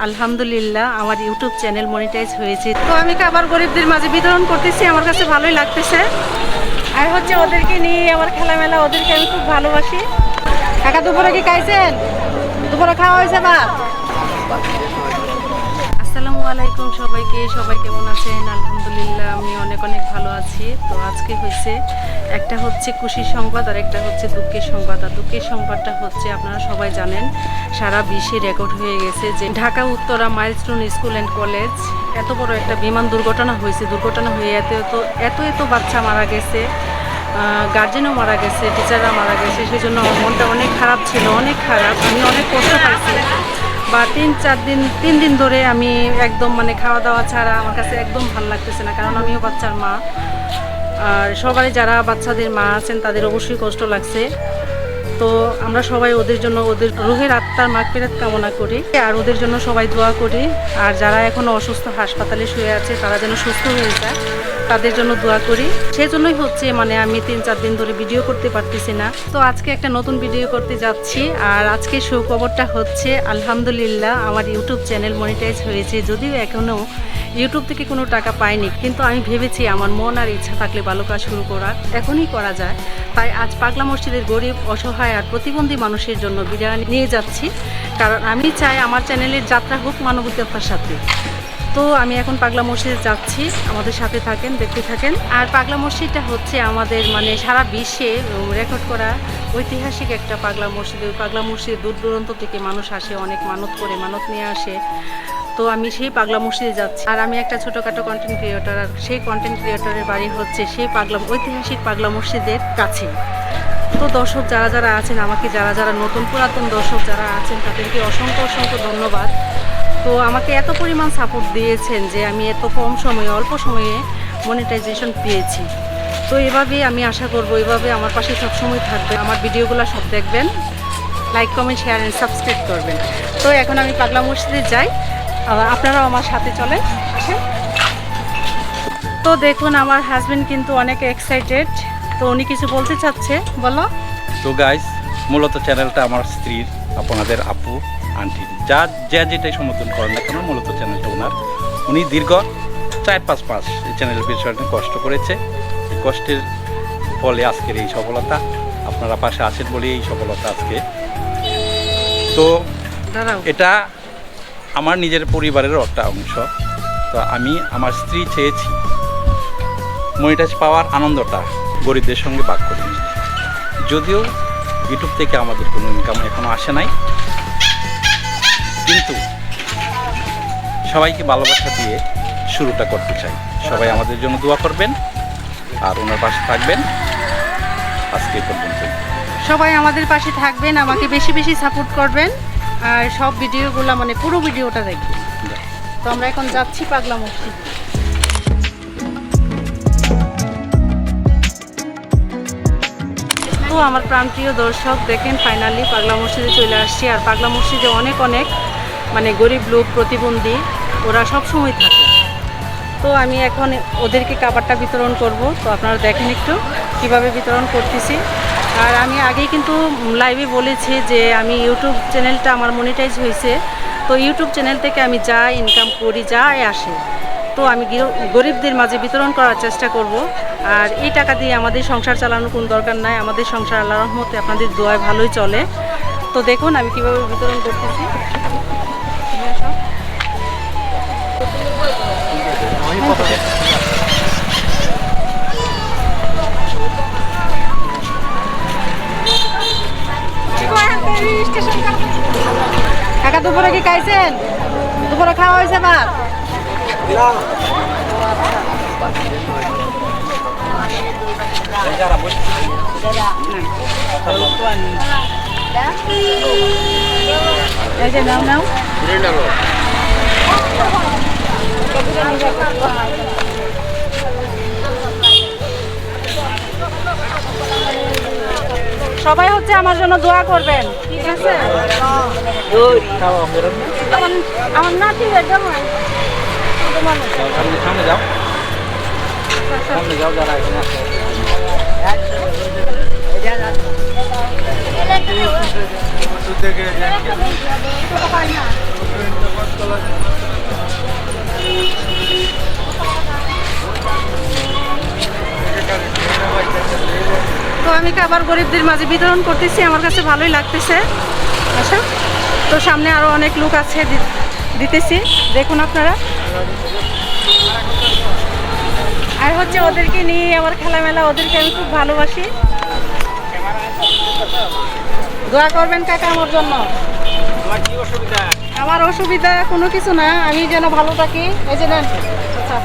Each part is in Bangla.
আলহামদুলিল্লাহ আমার ইউটিউব চ্যানেল মনিটাইজ হয়েছে। তো আমি খাবার গরিবদের মাঝে বিতরণ করতেছি, আমার কাছে ভালোই লাগতেছে। আর হচ্ছে ওদেরকে নিয়ে আমার খেলামেলা, ওদেরকে আমি খুব ভালোবাসি। কাকা দুপুরে কি খাইছেন? দুপুরে খাওয়া হয়েছে বা? আসসালামু আলাইকুম সবাইকে, সবাই কেমন আছেন? আলহামদুলিল্লাহ আমি অনেক ভালো আছি। তো আজকে হয়েছে একটা হচ্ছে খুশির সংবাদ আর একটা হচ্ছে দুঃখের সংবাদ। আর দুঃখের সংবাদটা হচ্ছে আপনারা সবাই জানেন সারা বিশ্বে রেকর্ড হয়ে গেছে যে Dhaka Uttara milestone school and college এত বড় একটা বিমান দুর্ঘটনা হয়েছে। দুর্ঘটনা হয়ে এত বাচ্চা মারা গেছে, গার্জেনও মারা গেছে, টিচাররা মারা গেছে। সেই জন্য আমার মনটা অনেক খারাপ ছিল, অনেক খারাপ। আমি অনেক কষ্ট পাইছি বা 3 দিন ধরে আমি একদম খাওয়া দাওয়া ছাড়া আমার কাছে একদম ভালো লাগতেছে না, কারণ আমিও বাচ্চার মা। আর সবাই যারা বাচ্চাদের মা আছেন তাদের অবশ্যই কষ্ট লাগছে। তো আমরা সবাই ওদের জন্য, ওদের রুহের আত্মার মাগফিরাত কামনা করি আর ওদের জন্য সবাই দোয়া করি। আর যারা এখনও অসুস্থ হাসপাতালে শুয়ে আছে তারা যেন সুস্থ হয়ে যায়, তাদের জন্য দোয়া করি। সেই জন্যই হচ্ছে আমি 3-4 দিন ধরে ভিডিও করতে পারতেছি না। তো আজকে একটা নতুন ভিডিও করতে যাচ্ছি। আর আজকে সুখবরটা হচ্ছে আলহামদুলিল্লাহ আমার ইউটিউব চ্যানেল মনিটাইজ হয়েছে। যদিও এখনও ইউটিউব থেকে কোনো টাকা পাইনি, কিন্তু আমি ভেবেছি আমার মন আর ইচ্ছা থাকলে ভালো কাজ শুরু করার এখনই করা যায়। তাই আজ পাগলা মসজিদের গরিব, অসহায় আর প্রতিবন্ধী মানুষের জন্য বিরিয়ানি নিয়ে যাচ্ছি, কারণ আমি চাই আমার চ্যানেলের যাত্রা হোক মানবিকতার সাথে। তো আমি এখন পাগলা মসজিদে যাচ্ছি, আমাদের সাথে থাকেন, দেখতে থাকেন। আর পাগলা মসজিদটা হচ্ছে আমাদের সারা বিশ্বে রেকর্ড করা ঐতিহাসিক একটা পাগলা মসজিদ। ওই পাগলা মসজিদ দূর দূরান্ত থেকে মানুষ আসে, অনেক মানত করে, মানত নিয়ে আসে। তো আমি সেই পাগলা মসজিদে যাচ্ছি। আর আমি একটা ছোটোখাটো কন্টেন্ট ক্রিয়েটর, আর সেই কন্টেন্ট ক্রিয়েটরের বাড়ি হচ্ছে সেই ঐতিহাসিক পাগলা মসজিদের কাছে। তো দর্শক যারা আছেন, আমাকে যারা নতুন পুরাতন দর্শক যারা আছেন তাদেরকে অসংখ্য ধন্যবাদ। তো আমাকে এত পরিমাণ সাপোর্ট দিয়েছেন যে আমি এত কম সময়ে, অল্প সময়ে মনিটাইজেশন পেয়েছি। তো এভাবেই আমি আশা করব, এভাবে আমার পাশে সবসময় থাকবে, আমার ভিডিওগুলো সব দেখবেন, like comment share and subscribe করবেন। তো এখন আমি পাগলা মসজিদে যাই, আপনারাও আমার সাথে চলেন, আসেন। তো দেখুন আমার হাজবেন্ড কিন্তু অনেক এক্সাইটেড। তো উনি কিছু বলতে চাচ্ছে, বলো। তো গাইস, মূলত চ্যানেলটা আমার স্ত্রীর, আপনাদের আপু আন্টি যেটাই সমর্থন করেন না কেন, মূলত চ্যানেলটা ওনার। উনি দীর্ঘ 4-5 মাস এই চ্যানেলের পিছনে কষ্ট করেছে। এই কষ্টের ফলে আজকের এই সফলতা, আপনারা পাশে আছেন বলে এই সফলতা আজকে। তো এটা আমার নিজের পরিবারের একটা অংশ। তো আমি আমার স্ত্রী চেয়েছি মনিটাইজ পাওয়ার আনন্দটা গরিবদের সঙ্গে ভাগ করে নিই। যদিও ইউটিউব থেকে আমাদের কোনো ইনকাম এখনও আসে নাই, কিন্তু সবাইকে ভালোবাসা দিয়ে শুরুটা করতে চাই। সবাই আমাদের জন্য দোয়া করবেন আর ওনার পাশে থাকবেন। আজকে পর্যন্ত সবাই আমাদের পাশে থাকবেন, আমাকে বেশি সাপোর্ট করবেন আর সব ভিডিওগুলো পুরো ভিডিওটা দেখবেন। তো আমরা এখন যাচ্ছি পাগলা মসজিদ। তো আমার প্রাণপ্রিয় দর্শক দেখেন, ফাইনালি পাগলা মসজিদে চলে আসছি। আর পাগলা মসজিদে অনেক গরিব লোক, প্রতিবন্ধী, ওরা সব সময় থাকে। তো আমি এখন ওদেরকে খাবারটা বিতরণ করব। তো আপনারা দেখেন একটু কিভাবে বিতরণ করতেছি। আর আমি আগেই কিন্তু লাইভে বলেছি যে আমি ইউটিউব চ্যানেলটা আমার মনিটাইজ হয়েছে। তো ইউটিউব চ্যানেল থেকে আমি যা ইনকাম করি, যা আসে, তো আমি গরিবদের মাঝে বিতরণ করার চেষ্টা করব। আর এই টাকা দিয়ে আমাদের সংসার চালানোর কোনো দরকার নাই, আমাদের সংসার আল্লাহর রহমতে আপনাদের দোয়ায় ভালোই চলে। তো দেখুন আমি কিভাবে বিতরণ করতেছি। কাকা দুপুরে কি খাইছেন? দুপুরে খাওয়া হয়েছে বা? নাও সবাই হচ্ছে আমার জন্য দোয়া করবেন, ঠিক আছে? আমার নাতি সামনে যাও, যারা এখানে আছে। তো আমি খাবার গরিবদের মাঝে বিতরণ করতেছি, আমার কাছে ভালোই লাগতেছে। আচ্ছা, তো সামনে আরো অনেক লোক আছে, দিতেছি, দেখুন আপনারা। আর হচ্ছে ওদেরকে নিয়ে আমার খেলামেলা, ওদেরকে আমি খুব ভালোবাসি। দোয়া করবেন কাকা আমার জন্য। আমার অসুবিধা কোনো কিছু না, আমি যেন ভালো থাকি, এই যে নেন। আচ্ছা,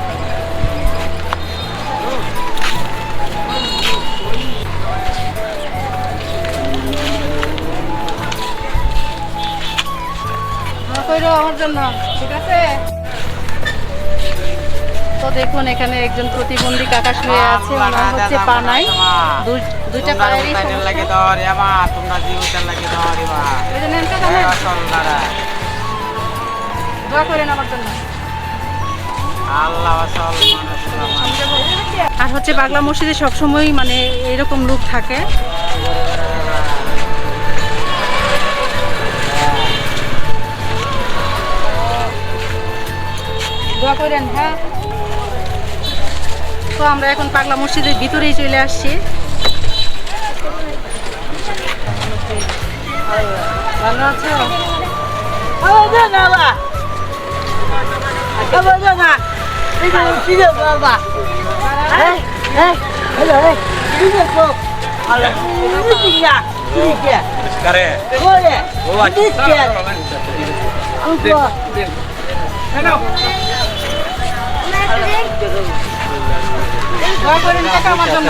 আমার জন্য, ঠিক আছে। তো দেখুন এখানে একজন প্রতিবন্ধী কাকা শুয়ে আছে, ওনার হচ্ছে পা নাই, দুইটা পায়েরই সমস্যা। এই যে নেন কাকা, নেন। দোয়া করেন আমার জন্য। আর হচ্ছে বাংলা মসজিদে সবসময় মানে এরকম লোক থাকে। দোয়া করেন, হ্যাঁ। তো আমরা এখন পাগলা মসজিদের ভিতরেই চলে আসছি। ভালো আছো? দোয়া করেন কাকা আমার জন্য।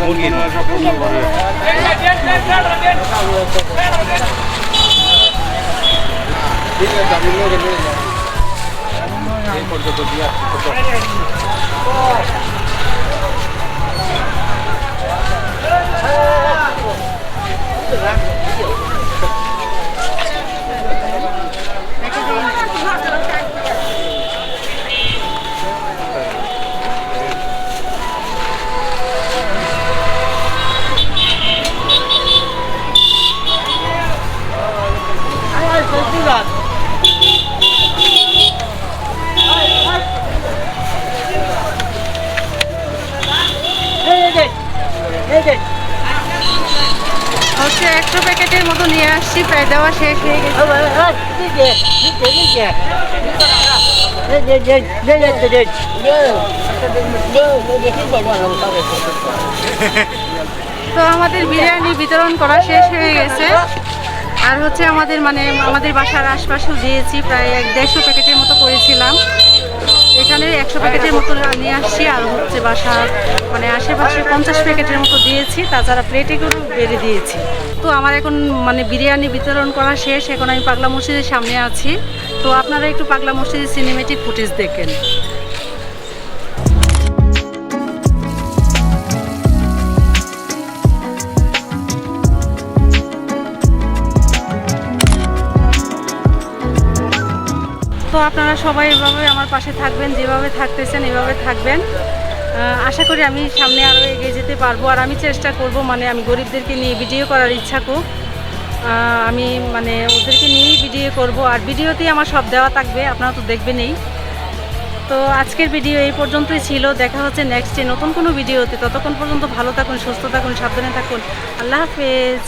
মুরগির হচ্ছে 100 প্যাকেটের মতো নিয়ে আসছি, প্রায় দেওয়া শেষ হয়ে গেছে। তো আমাদের বিরিয়ানি বিতরণ করা শেষ হয়ে গেছে। আর হচ্ছে আমাদের মানে আমাদের বাসার আশপাশেও দিয়েছি, প্রায় 150 প্যাকেটের মতো করেছিলাম। এখানে 100 প্যাকেটের মতো নিয়ে আসছি, আর হচ্ছে বাসার মানে আশেপাশে 50 প্যাকেটের মতো দিয়েছি, তাছাড়া প্লেটেগুলো বেড়ে দিয়েছি। তো আমার এখন মানে বিরিয়ানি বিতরণ করা শেষ, এখন আমি পাগলা মসজিদের সামনে আছি। তো আপনারা একটু পাগলা মসজিদের সিনেমেটিক ফুটেজ দেখেন। তো আপনারা সবাই এভাবে আমার পাশে থাকবেন, যেভাবে থাকতেছেন এভাবে থাকবেন। আশা করি আমি সামনে আরও এগিয়ে যেতে পারবো। আর আমি চেষ্টা করব মানে আমি গরিবদেরকে নিয়ে ভিডিও করার ইচ্ছা খুব। আমি মানে ওদেরকে নিয়েই ভিডিও করব, আর ভিডিওতেই আমার সব দেওয়া থাকবে, আপনারা তো দেখবেনই। তো আজকের ভিডিও এই পর্যন্তই ছিল। দেখা হচ্ছে নেক্সটে নতুন কোনো ভিডিওতে। ততক্ষণ পর্যন্ত ভালো থাকুন, সুস্থ থাকুন, সাবধানে থাকুন। আল্লাহ হাফেজ।